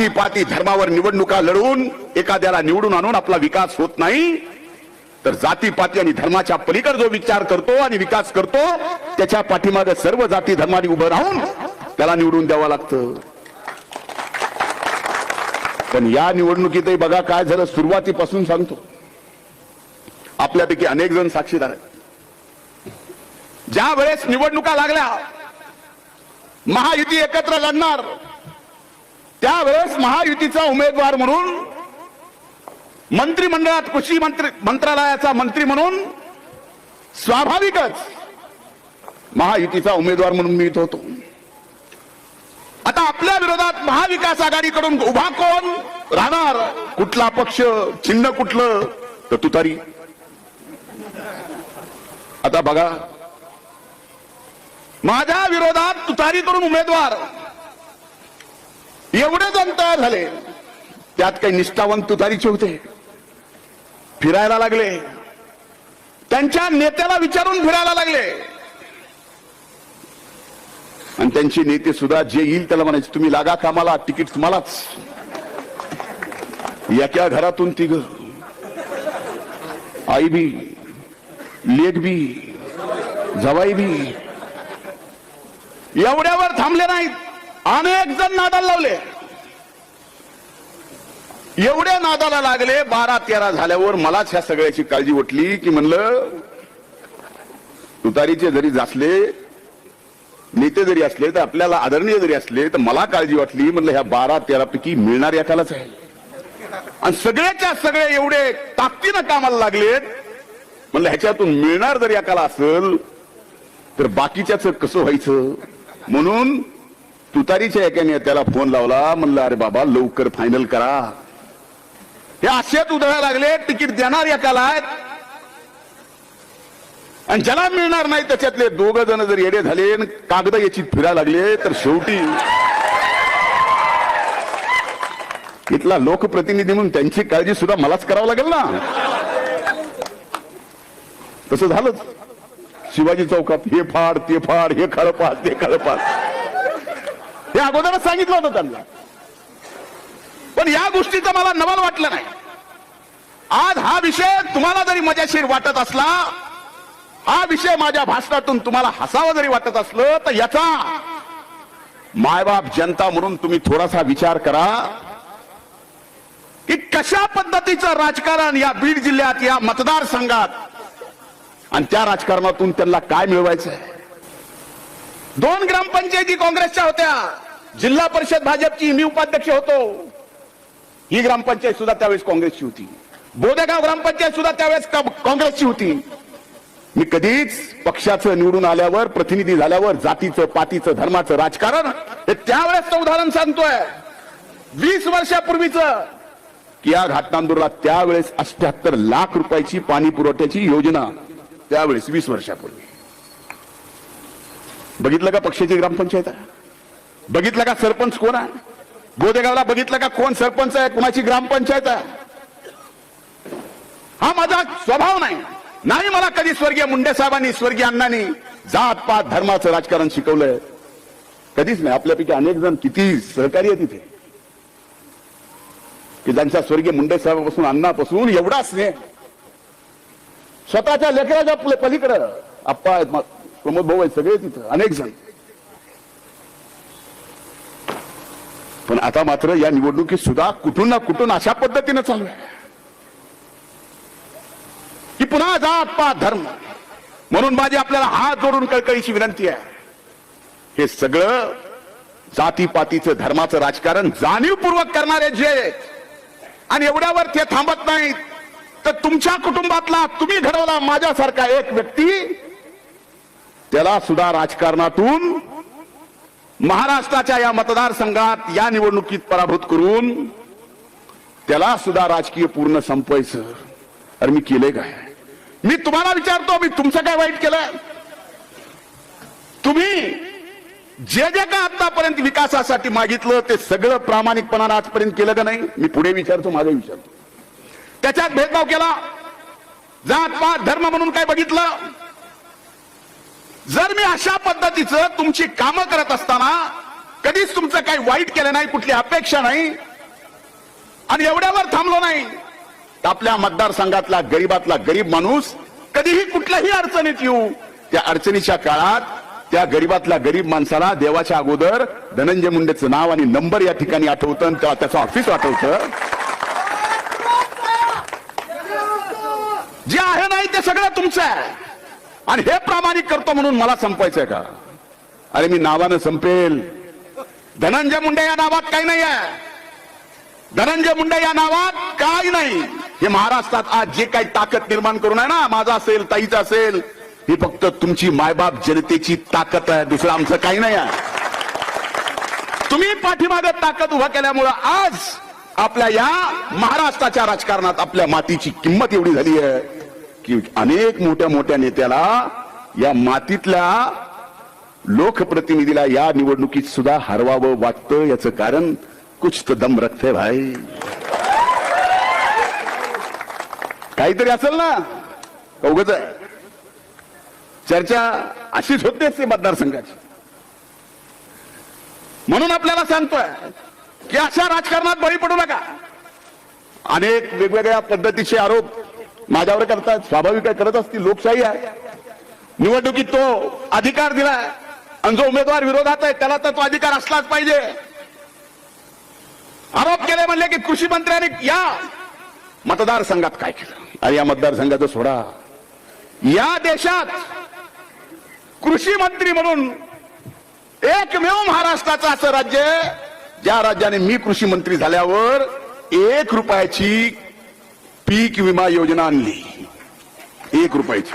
जाती पाती धर्मावर निवडणुका लढवून एखाद्याला निवडून आणून आपला विकास होत नाही, तर जाती पाती आणि धर्माच्या पलीकडे जो विचार करतो आणि विकास करतो त्याच्या पाठीमागे सर्व जाती धर्माने उभं राहून त्याला निवडून द्यावं लागतं. पण या निवडणुकीतही बघा काय झालं. सुरुवातीपासून सांगतो, आपल्यापैकी अनेक जण साक्षीदार आहेत. ज्या वेळेस निवडणुका लागल्या, महायुती एकत्र लढणार, त्यावेळेस महायुतीचा उमेदवार म्हणून मंत्रिमंडळात कृषी मंत्रालयाचा मंत्री म्हणून स्वाभाविकच महायुतीचा उमेदवार म्हणून मी इथं होतो. आता आपल्या विरोधात महाविकास आघाडीकडून उभा कोण राहणार, कुठला पक्ष, चिन्ह कुठलं, तर तुतारी. आता बघा, माझ्या विरोधात तुतारी करून उमेदवार एवढे जण तयार झाले. त्यात काही निष्ठावंत तुतारीचे होते, फिरायला लागले, त्यांच्या नेत्याला विचारून फिरायला लागले. आणि त्यांचे नेते सुद्धा जे येईल त्याला म्हणायचे, तुम्ही लागा कामाला, तिकीट तुम्हालाच. एका घरातून तिघ, आई बी, लेक बी, जवाई बी. एवढ्यावर थांबले नाहीत, अनेक जण नादाला लावले. एवढ्या नादाला लागले, 12-13 झाल्यावर मलाच ह्या सगळ्याची काळजी वाटली की म्हणलं, तुतारीचे जरी असले, नेते जरी असले, तर आपल्याला आदरणीय जरी असले, तर मला काळजी वाटली. म्हणलं ह्या 12-13 पैकी मिळणार एकालाच आहे. आणि सगळ्याच्या सगळे एवढे ताकदीनं कामाला लागलेत. म्हणलं ह्याच्यातून मिळणार जर एकाला असेल तर बाकीच्याच कसं व्हायचं. म्हणून तुतारीच्या एका नेत्याला फोन लावला. म्हणलं अरे बाबा लवकर फायनल करा. हे असेच उधळायला लागले, तिकीट देणार एकाला आहेत आणि ज्याला मिळणार नाही त्याच्यातले 2 जण जर येडे झाले, कागद याची फिरायला लागले, तर शेवटी इथला लोकप्रतिनिधी म्हणून त्यांची काळजी सुद्धा मलाच करावं लागेल ना. तसं झालंच. शिवाजी चौकात हे फाड ते फाड, हे खळपास ते खळपास, हे अगोदरच सांगितलं होतं त्यांना. पण या गोष्टीचं मला नवल वाटलं नाही. आज हा विषय तुम्हाला जरी मजेशीर वाटत असला, हा विषय माझ्या भाषणातून तुम्हाला हसावं जरी वाटत असलं, तर याचा मायबाप जनता म्हणून तुम्ही थोडासा विचार करा की कशा पद्धतीचं राजकारण या बीड जिल्ह्यात, या मतदारसंघात, आणि त्या राजकारणातून त्यांना काय मिळवायचं आहे. 2 ग्रामपंचायती काँग्रेसच्या होत्या, जिल्हा परिषद भाजपची, मी उपाध्यक्ष होतो. ही ग्रामपंचायत सुद्धा त्यावेळेस काँग्रेसची होती. बोदेगाव ग्रामपंचायत सुद्धा त्यावेळेस काँग्रेसची होती. मी कधीच पक्षाचं निवडून आल्यावर, प्रतिनिधी झाल्यावर जातीचं पातीचं धर्माचं राजकारण हे त्यावेळेसचं उदाहरण सांगतोय. 20 वर्षापूर्वीचं की या घाटनांदूरला त्यावेळेस 78 लाख रुपयाची पाणी पुरवठ्याची योजना, त्यावेळेस 20 वर्षापूर्वी. बघितलं का पक्षाची ग्रामपंचायत आहे? बघितलं का सरपंच कोण आहे? बोदेगावला बघितलं का कोण सरपंच आहे, कोणाची ग्रामपंचायत आहे? हा माझा स्वभाव नाही. मला कधी स्वर्गीय मुंडे साहेबांनी, स्वर्गीय अण्णांनी जात पात धर्माचं राजकारण शिकवलंय, कधीच नाही. आपल्यापैकी अनेक जण किती सहकारी आहे तिथे, की ज्यांच्या स्वर्गीय मुंडे साहेबापासून, अण्णापासून एवढा स्नेह. स्वतःच्या लेकराच्या पलीकडं आप्पा आहेत, प्रमोद भाऊ आहेत, सगळे तिथं अनेक जण. पण आता मात्र या निवडणुकीत सुद्धा कुठून ना कुठून अशा पद्धतीनं चालू आहे की पुन्हा जात पात धर्म. म्हणून माझी आपल्याला हात जोडून कळकळीची विनंती आहे, हे सगळं जातीपातीचं धर्माचं राजकारण जाणीवपूर्वक करणारे जे, आणि एवढ्यावर ते थांबत नाहीत, तर तुमच्या कुटुंबातला, तुम्ही घडवला माझ्यासारखा एक व्यक्ती, त्याला सुद्धा राजकारणातून महाराष्ट्राच्या या मतदारसंघात या निवडणुकीत पराभूत करून त्याला सुद्धा राजकीय पूर्ण संपवायचं. अरे मी केलंय काय? मी तुम्हाला विचारतो, मी तुमचं काय वाईट केलं? तुम्ही जे जे काय आतापर्यंत विकासासाठी मागितलं ते सगळं प्रामाणिकपणाने आजपर्यंत केलं का नाही? मी पुढे विचारतो, मागे विचारतो. त्याच्यात भेदभाव केला, जात पात धर्म म्हणून काय बघितलं? जर मी अशा पद्धतीचं तुमची कामं करत असताना कधीच तुमचं काही वाईट केलं नाही, कुठली अपेक्षा नाही, आणि एवढ्यावर थांबलो नाही, आपल्या मतदारसंघातला गरीबातला गरीब माणूस कधीही कुठल्याही अडचणीत येऊ, त्या अडचणीच्या काळात त्या गरीबातल्या गरीब माणसाला देवाच्या अगोदर धनंजय मुंडेचं नाव आणि नंबर या ठिकाणी आठवतं, तेव्हा त्याचं ऑफिस आठवतं. जे आहे नाही ते सगळं तुमचं आहे आणि हे प्रामाणिक करतो म्हणून मला संपवायचंय का? अरे मी नावानं संपेल. धनंजय मुंडे या नावात काही नाही आहे. धनंजय मुंडे या नावात काही नाही. हे महाराष्ट्रात आज जे काही ताकद निर्माण करून आहे ना, माझा असेल, ताईचा असेल, ही फक्त तुमची मायबाप जनतेची ताकद आहे, दुसरं आमचं काही नाही आहे. तुम्ही पाठीमागे ताकद उभा केल्यामुळं आज आपल्या या महाराष्ट्राच्या राजकारणात आपल्या मातीची किंमत एवढी झाली आहे की अनेक मोठ्या मोठ्या नेत्याला या मातीतल्या लोकप्रतिनिधीला या निवडणुकीत सुद्धा हरवावं वाटतं. याचं कारण कुछ तो दम रखते भाई. काहीतरी असेल ना, उगाच चर्चा अशीच होतेच ते मतदारसंघाची. म्हणून आपल्याला सांगतोय की अशा राजकारणात बळी पडू नका. अनेक वेगवेगळ्या पद्धतीचे आरोप माझ्यावर करतात, स्वाभाविक आहे, करत असतील, लोकशाही आहे. निवडणुकीत तो अधिकार दिलाय आणि जो उमेदवार विरोधात आहे त्याला तर तो अधिकार असलाच पाहिजे. आरोप केले म्हणले की कृषी मंत्र्यांनी या मतदारसंघात काय केलं. अरे या मतदारसंघाचं सोडा, या देशात कृषी मंत्री म्हणून एकमेव महाराष्ट्राचं असं राज्य आहे ज्या राज्याने मी कृषी मंत्री झाल्यावर 1 रुपयाची पीक विमा योजना आणली. 1 रुपयाची.